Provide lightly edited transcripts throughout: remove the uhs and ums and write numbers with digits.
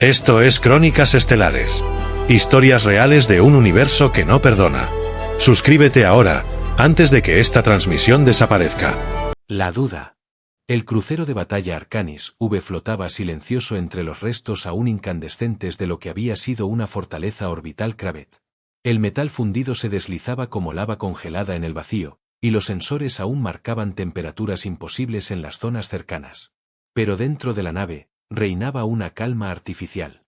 Esto es Crónicas Estelares. Historias reales de un universo que no perdona. Suscríbete ahora, antes de que esta transmisión desaparezca. La duda. El crucero de batalla Arcanis V flotaba silencioso entre los restos aún incandescentes de lo que había sido una fortaleza orbital Kravet. El metal fundido se deslizaba como lava congelada en el vacío, y los sensores aún marcaban temperaturas imposibles en las zonas cercanas. Pero dentro de la nave, reinaba una calma artificial.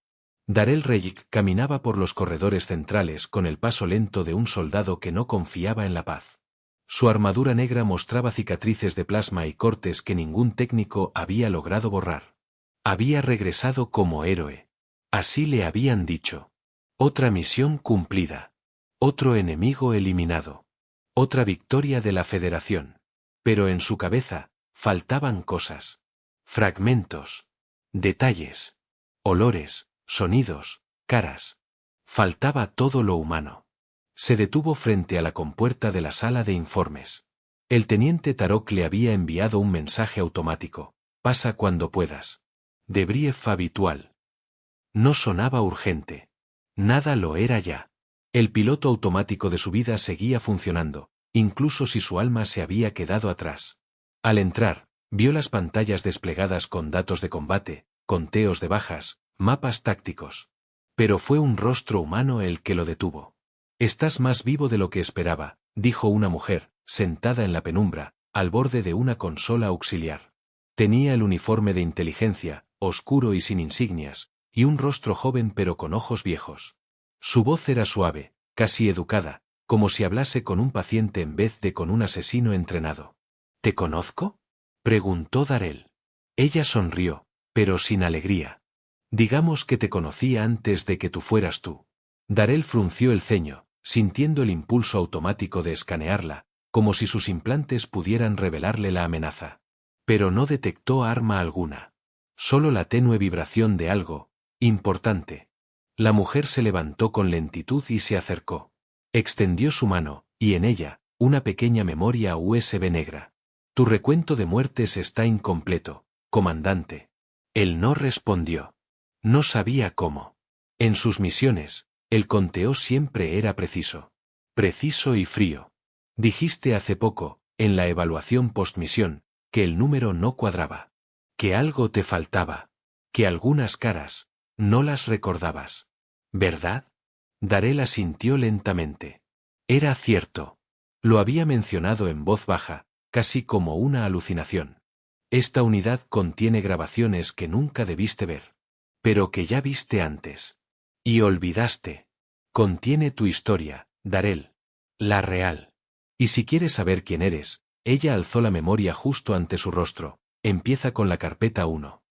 Darel Reyik caminaba por los corredores centrales con el paso lento de un soldado que no confiaba en la paz. Su armadura negra mostraba cicatrices de plasma y cortes que ningún técnico había logrado borrar. Había regresado como héroe. Así le habían dicho. Otra misión cumplida. Otro enemigo eliminado. Otra victoria de la Federación. Pero en su cabeza, faltaban cosas. Fragmentos. Detalles. Olores, sonidos, caras. Faltaba todo lo humano. Se detuvo frente a la compuerta de la sala de informes. El teniente Tarok le había enviado un mensaje automático. Pasa cuando puedas. Debrief habitual. No sonaba urgente. Nada lo era ya. El piloto automático de su vida seguía funcionando, incluso si su alma se había quedado atrás. Al entrar, vio las pantallas desplegadas con datos de combate, conteos de bajas, mapas tácticos. Pero fue un rostro humano el que lo detuvo. «Estás más vivo de lo que esperaba», dijo una mujer, sentada en la penumbra, al borde de una consola auxiliar. Tenía el uniforme de inteligencia, oscuro y sin insignias, y un rostro joven pero con ojos viejos. Su voz era suave, casi educada, como si hablase con un paciente en vez de con un asesino entrenado. «¿Te conozco?», preguntó Darel. Ella sonrió, pero sin alegría. «Digamos que te conocía antes de que tú fueras tú». Darel frunció el ceño, sintiendo el impulso automático de escanearla, como si sus implantes pudieran revelarle la amenaza. Pero no detectó arma alguna. Solo la tenue vibración de algo importante. La mujer se levantó con lentitud y se acercó. Extendió su mano, y en ella, una pequeña memoria USB negra. «Tu recuento de muertes está incompleto, comandante». Él no respondió. No sabía cómo. En sus misiones, el conteo siempre era preciso. Preciso y frío. Dijiste hace poco, en la evaluación postmisión, que el número no cuadraba. Que algo te faltaba. Que algunas caras, no las recordabas. ¿Verdad? Darel asintió lentamente. Era cierto. Lo había mencionado en voz baja, casi como una alucinación. Esta unidad contiene grabaciones que nunca debiste ver. Pero que ya viste antes. Y olvidaste. Contiene tu historia, Darel. La real. Y si quieres saber quién eres, ella alzó la memoria justo ante su rostro. Empieza con la carpeta 1.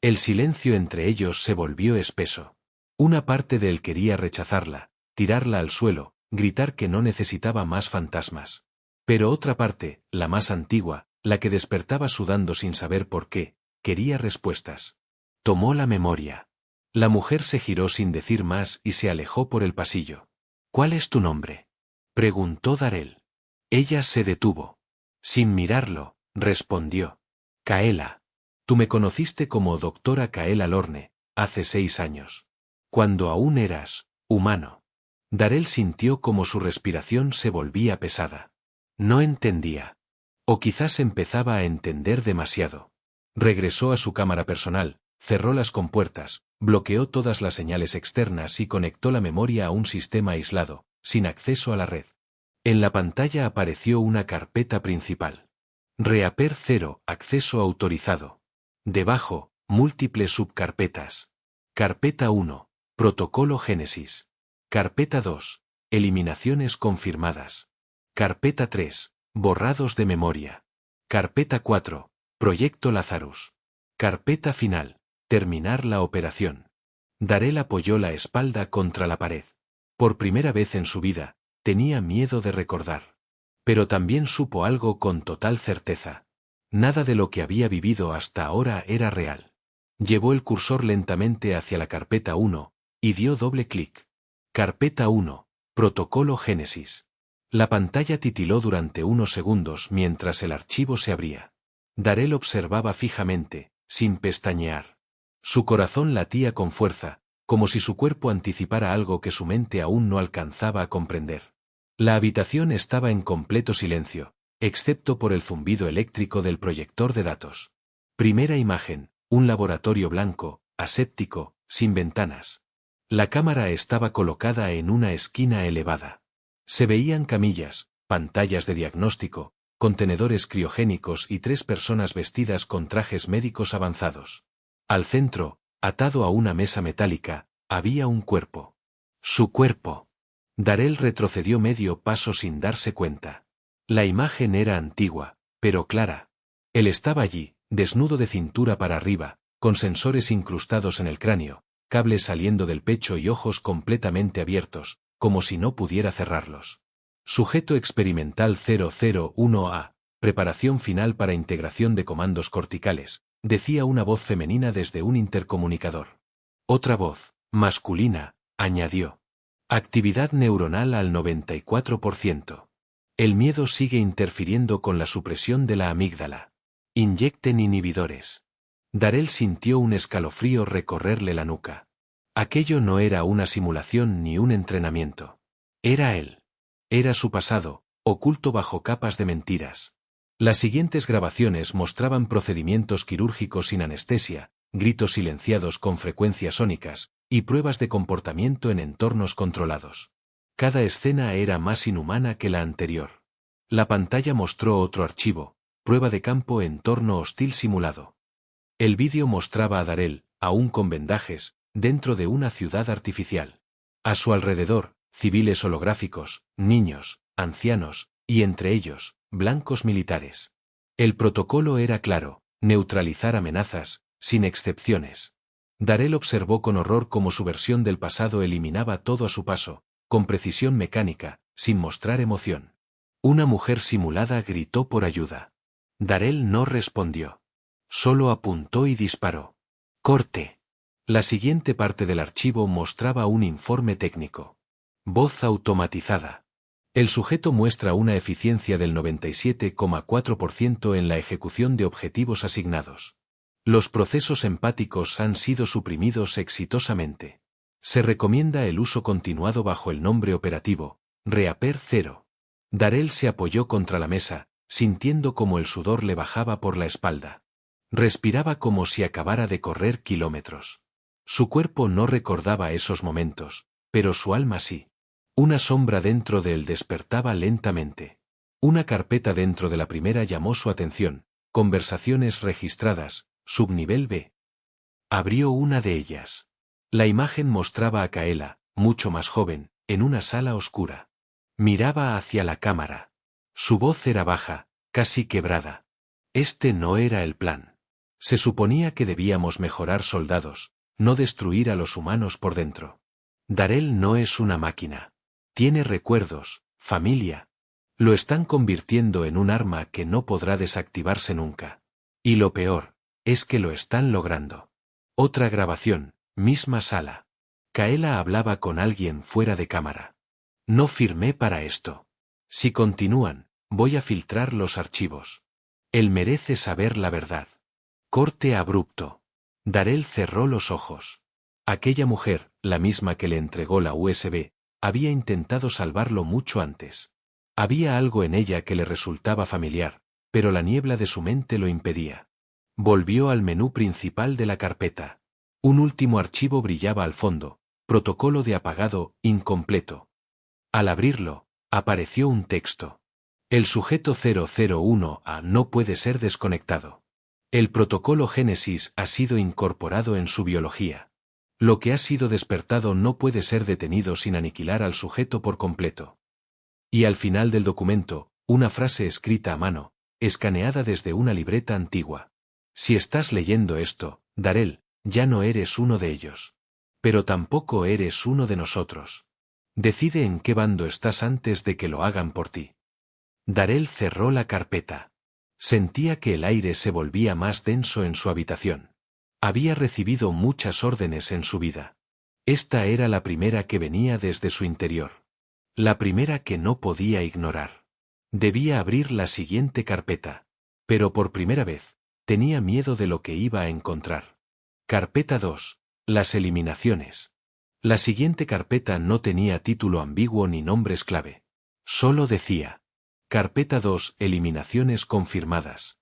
El silencio entre ellos se volvió espeso. Una parte de él quería rechazarla, tirarla al suelo, gritar que no necesitaba más fantasmas. Pero otra parte, la más antigua, la que despertaba sudando sin saber por qué, quería respuestas. Tomó la memoria. La mujer se giró sin decir más y se alejó por el pasillo. «¿Cuál es tu nombre?», preguntó Darel. Ella se detuvo. Sin mirarlo, respondió. «Kaela. Tú me conociste como doctora Kaela Lorne, hace 6 años. Cuando aún eras humano». Darel sintió como su respiración se volvía pesada. No entendía. O quizás empezaba a entender demasiado. Regresó a su cámara personal, cerró las compuertas, bloqueó todas las señales externas y conectó la memoria a un sistema aislado, sin acceso a la red. En la pantalla apareció una carpeta principal. Reaper 0, acceso autorizado. Debajo, múltiples subcarpetas. Carpeta 1, protocolo Génesis. Carpeta 2, eliminaciones confirmadas. Carpeta 3, borrados de memoria. Carpeta 4, proyecto Lazarus. Carpeta final, terminar la operación. Darel apoyó la espalda contra la pared. Por primera vez en su vida, tenía miedo de recordar. Pero también supo algo con total certeza. Nada de lo que había vivido hasta ahora era real. Llevó el cursor lentamente hacia la carpeta 1, y dio doble clic. Carpeta 1, protocolo Génesis. La pantalla titiló durante unos segundos mientras el archivo se abría. Darel observaba fijamente, sin pestañear. Su corazón latía con fuerza, como si su cuerpo anticipara algo que su mente aún no alcanzaba a comprender. La habitación estaba en completo silencio, excepto por el zumbido eléctrico del proyector de datos. Primera imagen, un laboratorio blanco, aséptico, sin ventanas. La cámara estaba colocada en una esquina elevada. Se veían camillas, pantallas de diagnóstico, contenedores criogénicos y 3 personas vestidas con trajes médicos avanzados. Al centro, atado a una mesa metálica, había un cuerpo. Su cuerpo. Darrell retrocedió medio paso sin darse cuenta. La imagen era antigua, pero clara. Él estaba allí, desnudo de cintura para arriba, con sensores incrustados en el cráneo, cables saliendo del pecho y ojos completamente abiertos, como si no pudiera cerrarlos. Sujeto experimental 001A, preparación final para integración de comandos corticales, decía una voz femenina desde un intercomunicador. Otra voz, masculina, añadió. Actividad neuronal al 94%. El miedo sigue interfiriendo con la supresión de la amígdala. Inyecten inhibidores. Darrell sintió un escalofrío recorrerle la nuca. Aquello no era una simulación ni un entrenamiento. Era él. Era su pasado, oculto bajo capas de mentiras. Las siguientes grabaciones mostraban procedimientos quirúrgicos sin anestesia, gritos silenciados con frecuencias sónicas, y pruebas de comportamiento en entornos controlados. Cada escena era más inhumana que la anterior. La pantalla mostró otro archivo, prueba de campo entorno hostil simulado. El vídeo mostraba a Darrell, aún con vendajes, dentro de una ciudad artificial. A su alrededor, civiles holográficos, niños, ancianos, y entre ellos, blancos militares. El protocolo era claro, neutralizar amenazas, sin excepciones. Darrell observó con horror cómo su versión del pasado eliminaba todo a su paso, con precisión mecánica, sin mostrar emoción. Una mujer simulada gritó por ayuda. Darrell no respondió. Solo apuntó y disparó. Corte. La siguiente parte del archivo mostraba un informe técnico. Voz automatizada. El sujeto muestra una eficiencia del 97,4% en la ejecución de objetivos asignados. Los procesos empáticos han sido suprimidos exitosamente. Se recomienda el uso continuado bajo el nombre operativo, Reaper 0. Darrell se apoyó contra la mesa, sintiendo como el sudor le bajaba por la espalda. Respiraba como si acabara de correr kilómetros. Su cuerpo no recordaba esos momentos, pero su alma sí. Una sombra dentro de él despertaba lentamente. Una carpeta dentro de la primera llamó su atención, conversaciones registradas, subnivel B. Abrió una de ellas. La imagen mostraba a Kaela, mucho más joven, en una sala oscura. Miraba hacia la cámara. Su voz era baja, casi quebrada. Este no era el plan. Se suponía que debíamos mejorar soldados, no destruir a los humanos por dentro. Darrell no es una máquina. Tiene recuerdos, familia. Lo están convirtiendo en un arma que no podrá desactivarse nunca. Y lo peor, es que lo están logrando. Otra grabación, misma sala. Kaela hablaba con alguien fuera de cámara. No firmé para esto. Si continúan, voy a filtrar los archivos. Él merece saber la verdad. Corte abrupto. Darrell cerró los ojos. Aquella mujer, la misma que le entregó la USB, había intentado salvarlo mucho antes. Había algo en ella que le resultaba familiar, pero la niebla de su mente lo impedía. Volvió al menú principal de la carpeta. Un último archivo brillaba al fondo, protocolo de apagado, incompleto. Al abrirlo, apareció un texto. El sujeto 001A no puede ser desconectado. El protocolo Génesis ha sido incorporado en su biología. Lo que ha sido despertado no puede ser detenido sin aniquilar al sujeto por completo. Y al final del documento, una frase escrita a mano, escaneada desde una libreta antigua. Si estás leyendo esto, Darrell, ya no eres uno de ellos. Pero tampoco eres uno de nosotros. Decide en qué bando estás antes de que lo hagan por ti. Darrell cerró la carpeta. Sentía que el aire se volvía más denso en su habitación. Había recibido muchas órdenes en su vida. Esta era la primera que venía desde su interior. La primera que no podía ignorar. Debía abrir la siguiente carpeta. Pero por primera vez, tenía miedo de lo que iba a encontrar. Carpeta 2. Las eliminaciones. La siguiente carpeta no tenía título ambiguo ni nombres clave. Solo decía: Carpeta 2, eliminaciones confirmadas.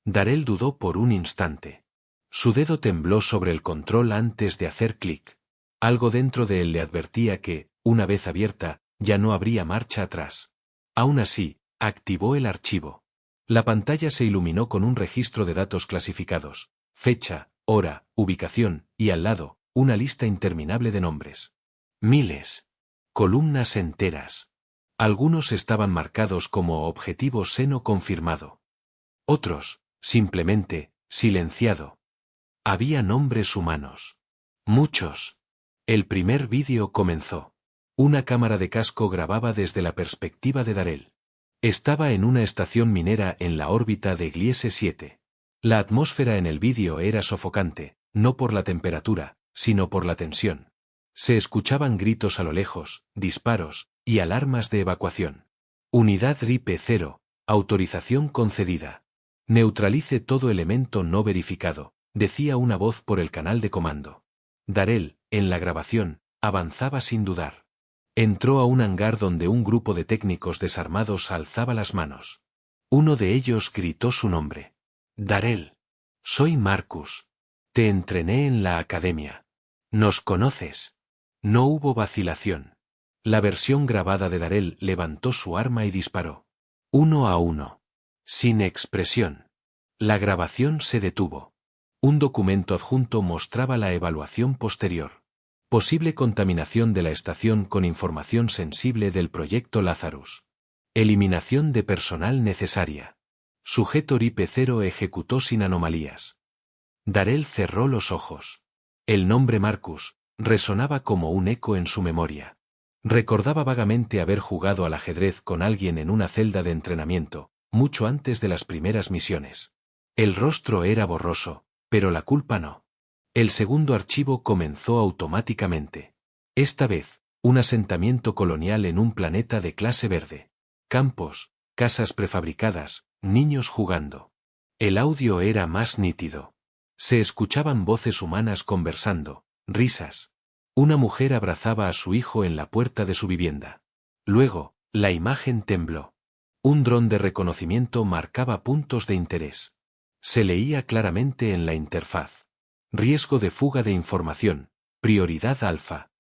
Darrell dudó por un instante. Su dedo tembló sobre el control antes de hacer clic. Algo dentro de él le advertía que, una vez abierta, ya no habría marcha atrás. Aún así, activó el archivo. La pantalla se iluminó con un registro de datos clasificados: fecha, hora, ubicación, y al lado, una lista interminable de nombres. Miles. Columnas enteras. Algunos estaban marcados como objetivo seno confirmado. Otros, simplemente, silenciado. Había nombres humanos. Muchos. El primer vídeo comenzó. Una cámara de casco grababa desde la perspectiva de Darrell. Estaba en una estación minera en la órbita de Gliese 7. La atmósfera en el vídeo era sofocante, no por la temperatura, sino por la tensión. Se escuchaban gritos a lo lejos, disparos, y alarmas de evacuación. Unidad RIPE 0, autorización concedida. Neutralice todo elemento no verificado, decía una voz por el canal de comando. Darrell, en la grabación, avanzaba sin dudar. Entró a un hangar donde un grupo de técnicos desarmados alzaba las manos. Uno de ellos gritó su nombre. Darrell. Soy Marcus. Te entrené en la academia. ¿Nos conoces? No hubo vacilación. La versión grabada de Darrell levantó su arma y disparó. 1 a 1. Sin expresión. La grabación se detuvo. Un documento adjunto mostraba la evaluación posterior. Posible contaminación de la estación con información sensible del proyecto Lazarus. Eliminación de personal necesaria. Sujeto RIPE 0 ejecutó sin anomalías. Darrell cerró los ojos. El nombre Marcus resonaba como un eco en su memoria. Recordaba vagamente haber jugado al ajedrez con alguien en una celda de entrenamiento, mucho antes de las primeras misiones. El rostro era borroso, pero la culpa no. El segundo archivo comenzó automáticamente. Esta vez, un asentamiento colonial en un planeta de clase verde. Campos, casas prefabricadas, niños jugando. El audio era más nítido. Se escuchaban voces humanas conversando, risas. Una mujer abrazaba a su hijo en la puerta de su vivienda. Luego, la imagen tembló. Un dron de reconocimiento marcaba puntos de interés. Se leía claramente en la interfaz. Riesgo de fuga de información, prioridad alfa.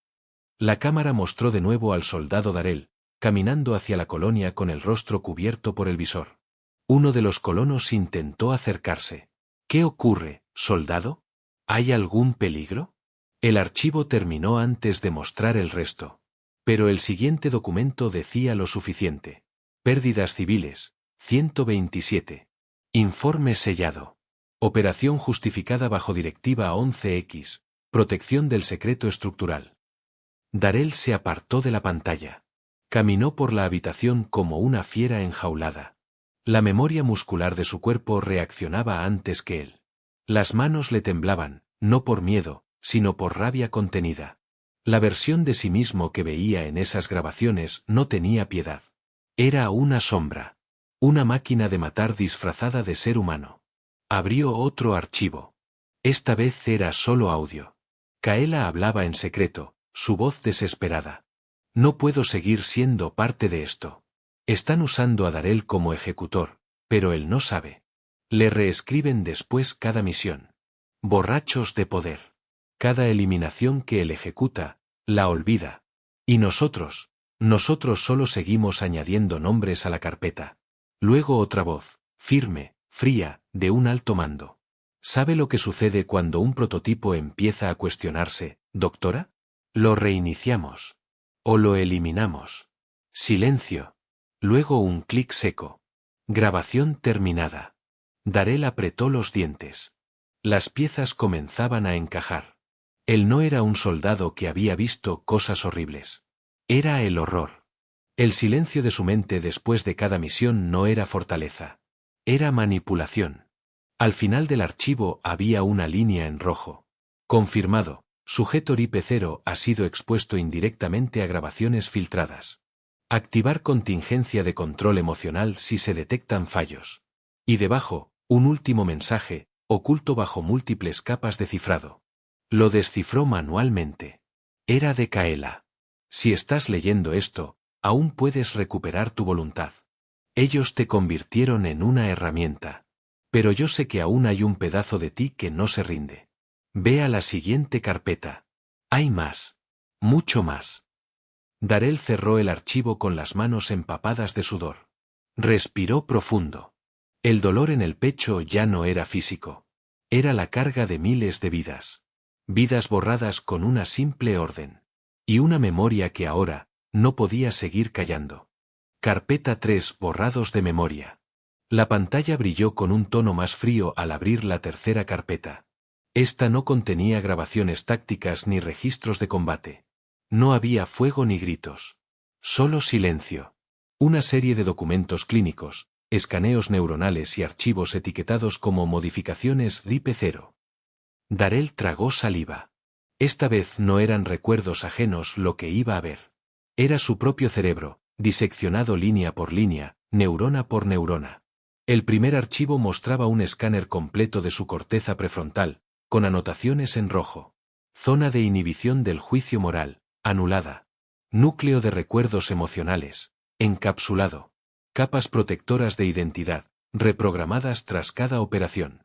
La cámara mostró de nuevo al soldado Darrell, caminando hacia la colonia con el rostro cubierto por el visor. Uno de los colonos intentó acercarse. ¿Qué ocurre, soldado? ¿Hay algún peligro? El archivo terminó antes de mostrar el resto. Pero el siguiente documento decía lo suficiente. Pérdidas civiles, 127. Informe sellado. Operación justificada bajo Directiva 11X, protección del secreto estructural. Darrell se apartó de la pantalla. Caminó por la habitación como una fiera enjaulada. La memoria muscular de su cuerpo reaccionaba antes que él. Las manos le temblaban, no por miedo, sino por rabia contenida. La versión de sí mismo que veía en esas grabaciones no tenía piedad. Era una sombra. Una máquina de matar disfrazada de ser humano. Abrió otro archivo. Esta vez era solo audio. Kaela hablaba en secreto, su voz desesperada. No puedo seguir siendo parte de esto. Están usando a Darrell como ejecutor, pero él no sabe. Le reescriben después cada misión. Borrachos de poder. Cada eliminación que él ejecuta, la olvida. Y nosotros solo seguimos añadiendo nombres a la carpeta. Luego otra voz, firme, fría, de un alto mando. ¿Sabe lo que sucede cuando un prototipo empieza a cuestionarse, doctora? Lo reiniciamos. O lo eliminamos. Silencio. Luego un clic seco. Grabación terminada. Darrell apretó los dientes. Las piezas comenzaban a encajar. Él no era un soldado que había visto cosas horribles. Era el horror. El silencio de su mente después de cada misión no era fortaleza. Era manipulación. Al final del archivo había una línea en rojo. Confirmado, sujeto RIPE 0 ha sido expuesto indirectamente a grabaciones filtradas. Activar contingencia de control emocional si se detectan fallos. Y debajo, un último mensaje, oculto bajo múltiples capas de cifrado. Lo descifró manualmente. Era de Kaela. Si estás leyendo esto, aún puedes recuperar tu voluntad. Ellos te convirtieron en una herramienta. Pero yo sé que aún hay un pedazo de ti que no se rinde. Ve a la siguiente carpeta. Hay más. Mucho más. Darrell cerró el archivo con las manos empapadas de sudor. Respiró profundo. El dolor en el pecho ya no era físico. Era la carga de miles de vidas. Vidas borradas con una simple orden. Y una memoria que ahora no podía seguir callando. Carpeta 3, borrados de memoria. La pantalla brilló con un tono más frío al abrir la tercera carpeta. Esta no contenía grabaciones tácticas ni registros de combate. No había fuego ni gritos. Solo silencio. Una serie de documentos clínicos, escaneos neuronales y archivos etiquetados como modificaciones RIP0. Darrell tragó saliva. Esta vez no eran recuerdos ajenos lo que iba a ver. Era su propio cerebro, diseccionado línea por línea, neurona por neurona. El primer archivo mostraba un escáner completo de su corteza prefrontal, con anotaciones en rojo. Zona de inhibición del juicio moral, anulada. Núcleo de recuerdos emocionales, encapsulado. Capas protectoras de identidad, reprogramadas tras cada operación.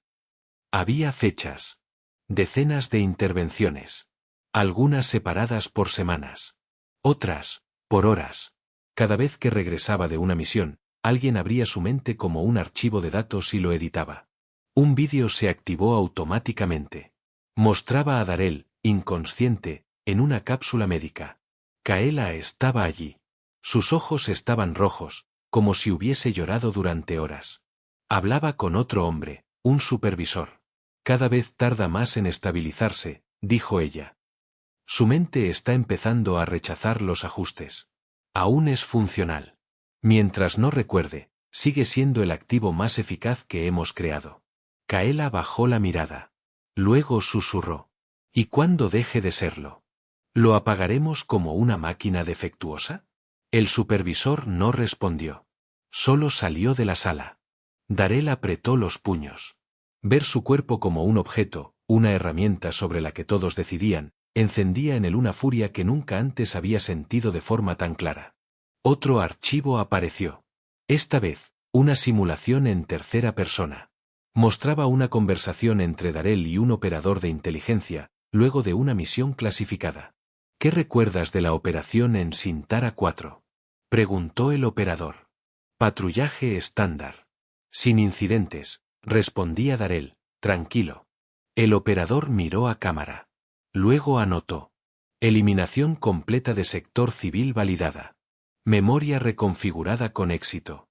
Había fechas. Decenas de intervenciones. Algunas separadas por semanas. Otras, por horas. Cada vez que regresaba de una misión, alguien abría su mente como un archivo de datos y lo editaba. Un vídeo se activó automáticamente. Mostraba a Darrell, inconsciente, en una cápsula médica. Kaela estaba allí. Sus ojos estaban rojos, como si hubiese llorado durante horas. Hablaba con otro hombre, un supervisor. Cada vez tarda más en estabilizarse, dijo ella. Su mente está empezando a rechazar los ajustes. Aún es funcional. Mientras no recuerde, sigue siendo el activo más eficaz que hemos creado. Kaela bajó la mirada. Luego susurró. ¿Y cuándo deje de serlo? ¿Lo apagaremos como una máquina defectuosa? El supervisor no respondió. Solo salió de la sala. Darrell apretó los puños. Ver su cuerpo como un objeto, una herramienta sobre la que todos decidían, encendía en él una furia que nunca antes había sentido de forma tan clara. Otro archivo apareció. Esta vez, una simulación en tercera persona. Mostraba una conversación entre Darrell y un operador de inteligencia, luego de una misión clasificada. ¿Qué recuerdas de la operación en Sintara 4? Preguntó el operador. Patrullaje estándar. Sin incidentes, respondía Darrell, tranquilo. El operador miró a cámara. Luego anotó. Eliminación completa de sector civil validada. Memoria reconfigurada con éxito.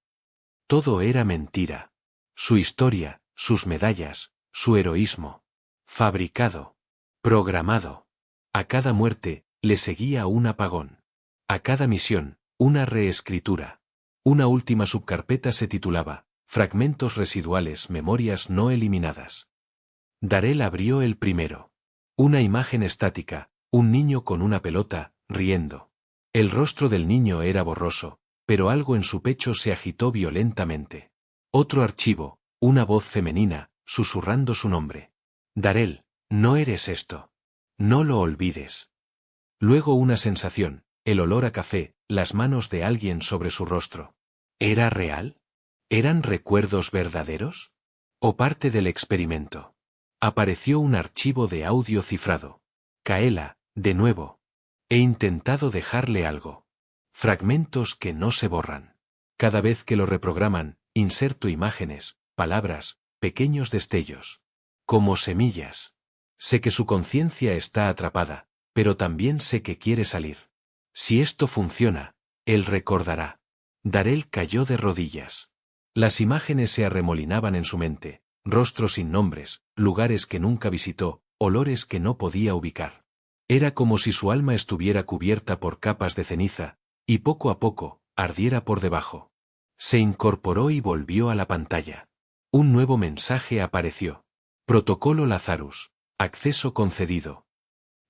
Todo era mentira. Su historia, sus medallas, su heroísmo. Fabricado. Programado. A cada muerte, le seguía un apagón. A cada misión, una reescritura. Una última subcarpeta se titulaba, Fragmentos residuales, memorias no eliminadas. Darrell abrió el primero. Una imagen estática, un niño con una pelota, riendo. El rostro del niño era borroso, pero algo en su pecho se agitó violentamente. Otro archivo, una voz femenina, susurrando su nombre. Darrell, no eres esto. No lo olvides. Luego una sensación, el olor a café, las manos de alguien sobre su rostro. ¿Era real? ¿Eran recuerdos verdaderos? ¿O parte del experimento? Apareció un archivo de audio cifrado. Kaela, de nuevo. He intentado dejarle algo. Fragmentos que no se borran. Cada vez que lo reprograman, inserto imágenes, palabras, pequeños destellos. Como semillas. Sé que su conciencia está atrapada, pero también sé que quiere salir. Si esto funciona, él recordará. Darrell cayó de rodillas. Las imágenes se arremolinaban en su mente, rostros sin nombres, lugares que nunca visitó, olores que no podía ubicar. Era como si su alma estuviera cubierta por capas de ceniza, y poco a poco, ardiera por debajo. Se incorporó y volvió a la pantalla. Un nuevo mensaje apareció. Protocolo Lazarus. Acceso concedido.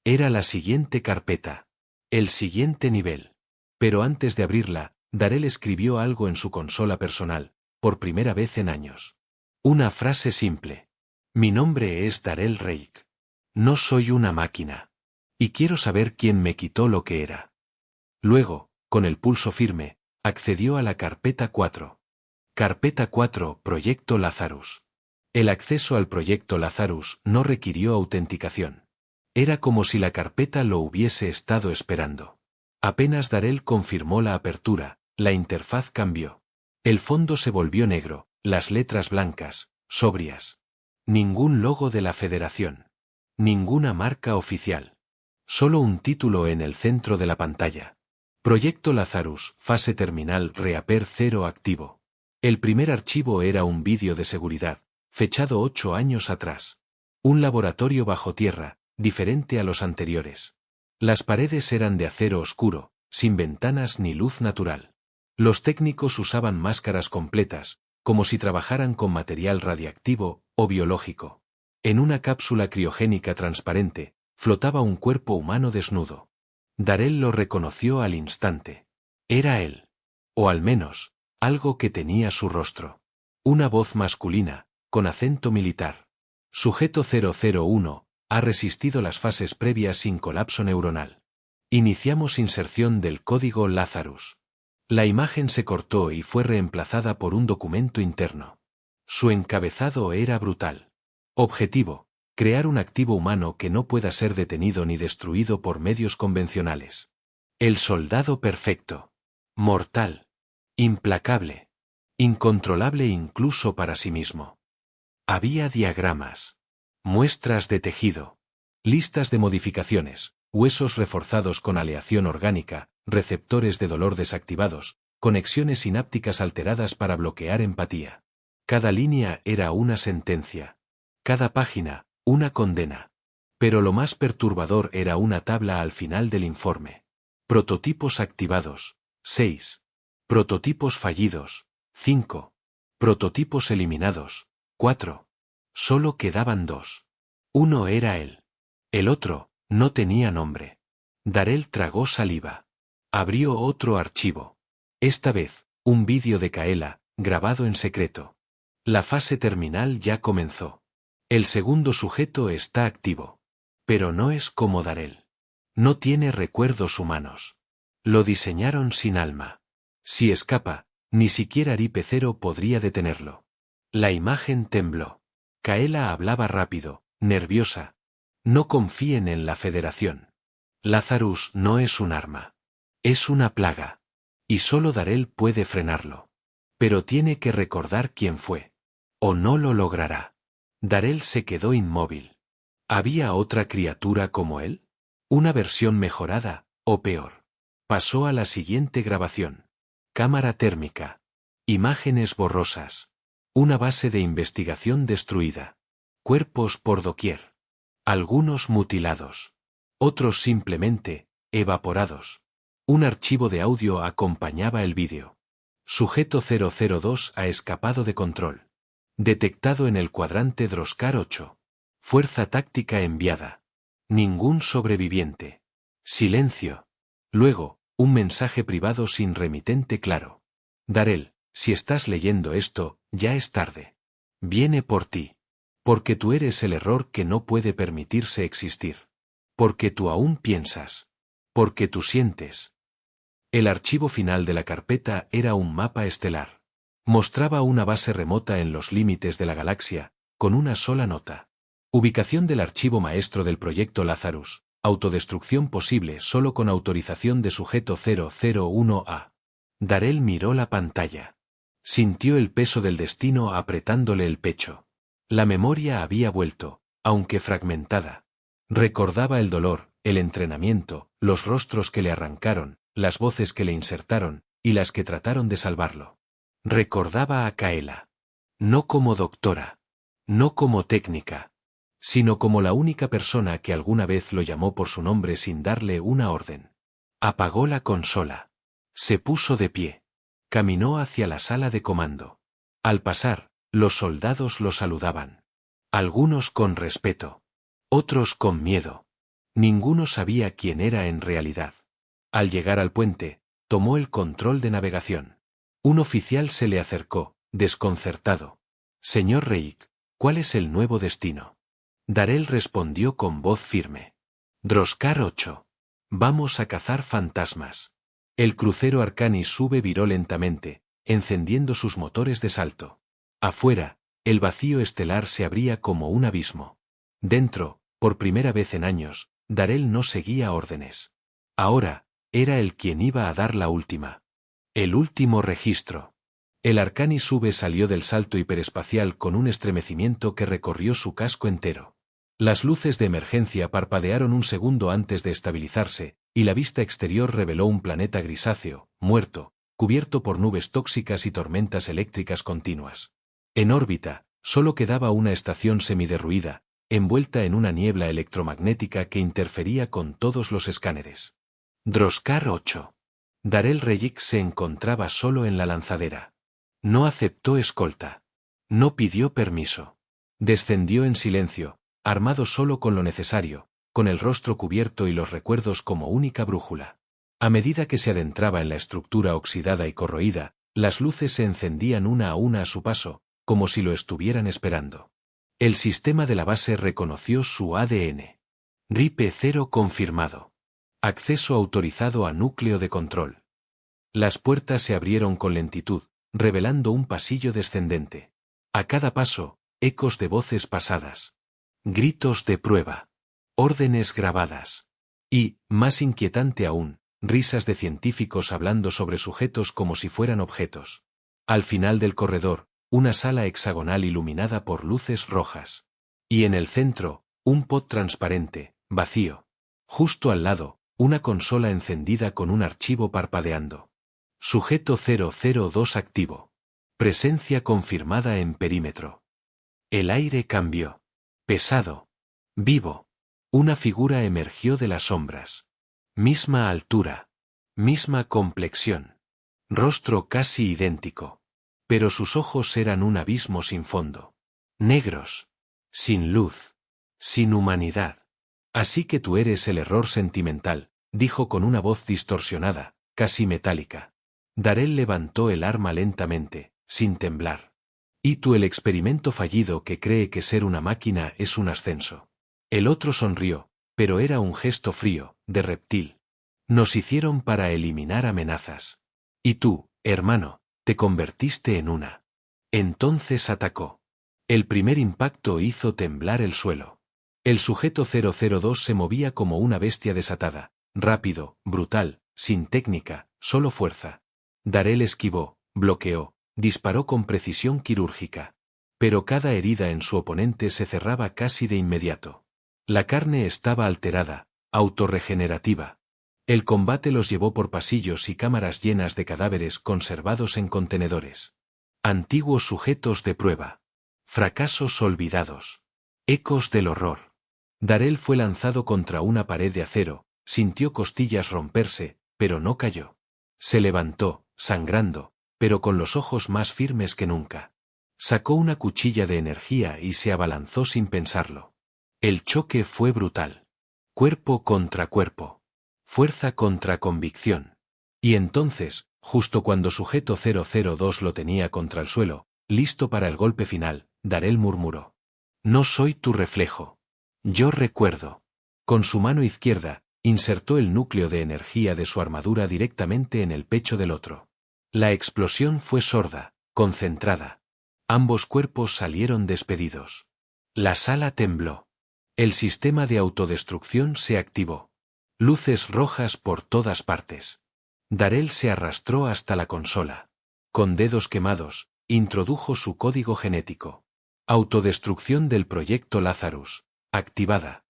Era la siguiente carpeta. El siguiente nivel. Pero antes de abrirla, Darrell escribió algo en su consola personal, por primera vez en años. Una frase simple. Mi nombre es Darrell Rake. No soy una máquina. Y quiero saber quién me quitó lo que era. Luego, con el pulso firme, accedió a la carpeta 4. Carpeta 4, Proyecto Lazarus. El acceso al Proyecto Lazarus no requirió autenticación. Era como si la carpeta lo hubiese estado esperando. Apenas Darrell confirmó la apertura, la interfaz cambió. El fondo se volvió negro, las letras blancas, sobrias. Ningún logo de la Federación. Ninguna marca oficial. Solo un título en el centro de la pantalla. Proyecto Lazarus, fase terminal, Reaper 0 activo. El primer archivo era un vídeo de seguridad, fechado 8 años atrás. Un laboratorio bajo tierra, diferente a los anteriores. Las paredes eran de acero oscuro, sin ventanas ni luz natural. Los técnicos usaban máscaras completas, como si trabajaran con material radiactivo o biológico. En una cápsula criogénica transparente, flotaba un cuerpo humano desnudo. Darrell lo reconoció al instante. Era él. O al menos, algo que tenía su rostro. Una voz masculina, con acento militar. Sujeto 001, ha resistido las fases previas sin colapso neuronal. Iniciamos inserción del código Lazarus. La imagen se cortó y fue reemplazada por un documento interno. Su encabezado era brutal. Objetivo: crear un activo humano que no pueda ser detenido ni destruido por medios convencionales. El soldado perfecto. Mortal. Implacable. Incontrolable incluso para sí mismo. Había diagramas. Muestras de tejido. Listas de modificaciones, huesos reforzados con aleación orgánica, receptores de dolor desactivados, conexiones sinápticas alteradas para bloquear empatía. Cada línea era una sentencia. Cada página, una condena. Pero lo más perturbador era una tabla al final del informe. Prototipos activados, 6. Prototipos fallidos, 5. Prototipos eliminados, 4. Solo quedaban 2. Uno era él. El otro, no tenía nombre. Darrell tragó saliva. Abrió otro archivo. Esta vez, un vídeo de Kaela, grabado en secreto. La fase terminal ya comenzó. El segundo sujeto está activo. Pero no es como Darrell. No tiene recuerdos humanos. Lo diseñaron sin alma. Si escapa, ni siquiera Aripe 0 podría detenerlo. La imagen tembló. Kaela hablaba rápido, nerviosa. No confíen en la Federación. Lazarus no es un arma. Es una plaga. Y solo Darrell puede frenarlo. Pero tiene que recordar quién fue. O no lo logrará. Darrell se quedó inmóvil. ¿Había otra criatura como él? ¿Una versión mejorada, o peor? Pasó a la siguiente grabación. Cámara térmica. Imágenes borrosas. Una base de investigación destruida. Cuerpos por doquier. Algunos mutilados. Otros simplemente, evaporados. Un archivo de audio acompañaba el vídeo. Sujeto 002 ha escapado de control. Detectado en el cuadrante Droskar 8. Fuerza táctica enviada. Ningún sobreviviente. Silencio. Luego, un mensaje privado sin remitente claro. Darrell, si estás leyendo esto, ya es tarde. Viene por ti. Porque tú eres el error que no puede permitirse existir. Porque tú aún piensas. Porque tú sientes. El archivo final de la carpeta era un mapa estelar. Mostraba una base remota en los límites de la galaxia, con una sola nota. Ubicación del archivo maestro del proyecto Lazarus. Autodestrucción posible solo con autorización de sujeto 001A. Darrell miró la pantalla. Sintió el peso del destino apretándole el pecho. La memoria había vuelto, aunque fragmentada. Recordaba el dolor, el entrenamiento, los rostros que le arrancaron, las voces que le insertaron, y las que trataron de salvarlo. Recordaba a Kaela. No como doctora. No como técnica. Sino como la única persona que alguna vez lo llamó por su nombre sin darle una orden. Apagó la consola. Se puso de pie. Caminó hacia la sala de comando. Al pasar, los soldados lo saludaban. Algunos con respeto. Otros con miedo. Ninguno sabía quién era en realidad. Al llegar al puente, tomó el control de navegación. Un oficial se le acercó, desconcertado. Señor Reik, ¿Cuál es el nuevo destino? Darel respondió con voz firme. Droskar 8. Vamos a cazar fantasmas. El crucero Arcanis viró lentamente, encendiendo sus motores de salto. Afuera, el vacío estelar se abría como un abismo. Dentro, por primera vez en años, Darel no seguía órdenes. Ahora, era él quien iba a dar la última. El último registro. El Arcanis salió del salto hiperespacial con un estremecimiento que recorrió su casco entero. Las luces de emergencia parpadearon un segundo antes de estabilizarse, y la vista exterior reveló un planeta grisáceo, muerto, cubierto por nubes tóxicas y tormentas eléctricas continuas. En órbita, solo quedaba una estación semiderruida, envuelta en una niebla electromagnética que interfería con todos los escáneres. Droskar 8. Darel Reyik se encontraba solo en la lanzadera. No aceptó escolta. No pidió permiso. Descendió en silencio, armado solo con lo necesario, con el rostro cubierto y los recuerdos como única brújula. A medida que se adentraba en la estructura oxidada y corroída, las luces se encendían una a su paso, como si lo estuvieran esperando. El sistema de la base reconoció su ADN. RIP-0 confirmado. Acceso autorizado a núcleo de control. Las puertas se abrieron con lentitud, revelando un pasillo descendente. A cada paso, ecos de voces pasadas. Gritos de prueba. Órdenes grabadas. Y, más inquietante aún, risas de científicos hablando sobre sujetos como si fueran objetos. Al final del corredor, una sala hexagonal iluminada por luces rojas. Y en el centro, un pod transparente, vacío. Justo al lado, una consola encendida con un archivo parpadeando. Sujeto 002 activo. Presencia confirmada en perímetro. El aire cambió. Pesado. Vivo. Una figura emergió de las sombras. Misma altura. Misma complexión. Rostro casi idéntico. Pero sus ojos eran un abismo sin fondo. Negros. Sin luz. Sin humanidad. Así que tú eres el error sentimental, dijo con una voz distorsionada, casi metálica. Darel levantó el arma lentamente, sin temblar. Y tú el experimento fallido que cree que ser una máquina es un ascenso. El otro sonrió, pero era un gesto frío, de reptil. Nos hicieron para eliminar amenazas. Y tú, hermano, te convertiste en una. Entonces atacó. El primer impacto hizo temblar el suelo. El sujeto 002 se movía como una bestia desatada, rápido, brutal, sin técnica, solo fuerza. Darel esquivó, bloqueó, disparó con precisión quirúrgica. Pero cada herida en su oponente se cerraba casi de inmediato. La carne estaba alterada, autorregenerativa. El combate los llevó por pasillos y cámaras llenas de cadáveres conservados en contenedores. Antiguos sujetos de prueba. Fracasos olvidados. Ecos del horror. Darel fue lanzado contra una pared de acero, sintió costillas romperse, pero no cayó. Se levantó, sangrando, pero con los ojos más firmes que nunca. Sacó una cuchilla de energía y se abalanzó sin pensarlo. El choque fue brutal. Cuerpo contra cuerpo. Fuerza contra convicción. Y entonces, justo cuando sujeto 002 lo tenía contra el suelo, listo para el golpe final, Darel murmuró. No soy tu reflejo. Yo recuerdo. Con su mano izquierda, insertó el núcleo de energía de su armadura directamente en el pecho del otro. La explosión fue sorda, concentrada. Ambos cuerpos salieron despedidos. La sala tembló. El sistema de autodestrucción se activó. Luces rojas por todas partes. Darel se arrastró hasta la consola. Con dedos quemados, introdujo su código genético. Autodestrucción del proyecto Lazarus. Activada.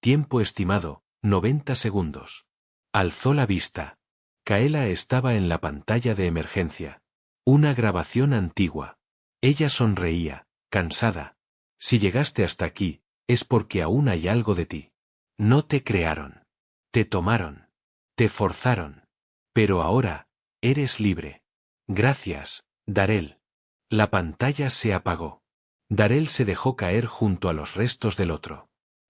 Tiempo estimado, 90 segundos. Alzó la vista. Kaela estaba en la pantalla de emergencia. Una grabación antigua. Ella sonreía, cansada. Si llegaste hasta aquí, es porque aún hay algo de ti. No te crearon. Te tomaron. Te forzaron. Pero ahora, eres libre. Gracias, Darel. La pantalla se apagó. Darel se dejó caer junto a los restos del otro.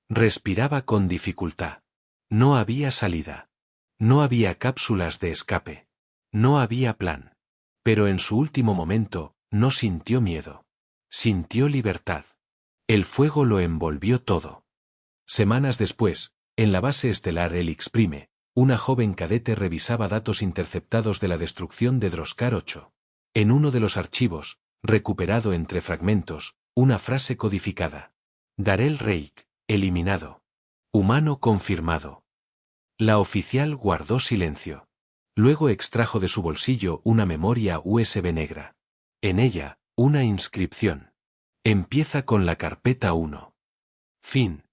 Respiraba con dificultad. No había salida. No había cápsulas de escape. No había plan. Pero en su último momento, no sintió miedo. Sintió libertad. El fuego lo envolvió todo. Semanas después, en la base estelar Helix Prime, una joven cadete revisaba datos interceptados de la destrucción de Droskar 8. En uno de los archivos, recuperado entre fragmentos, una frase codificada. Darel Reik, eliminado. Humano confirmado. La oficial guardó silencio. Luego extrajo de su bolsillo una memoria USB negra. En ella, una inscripción. Empieza con la carpeta 1. Fin.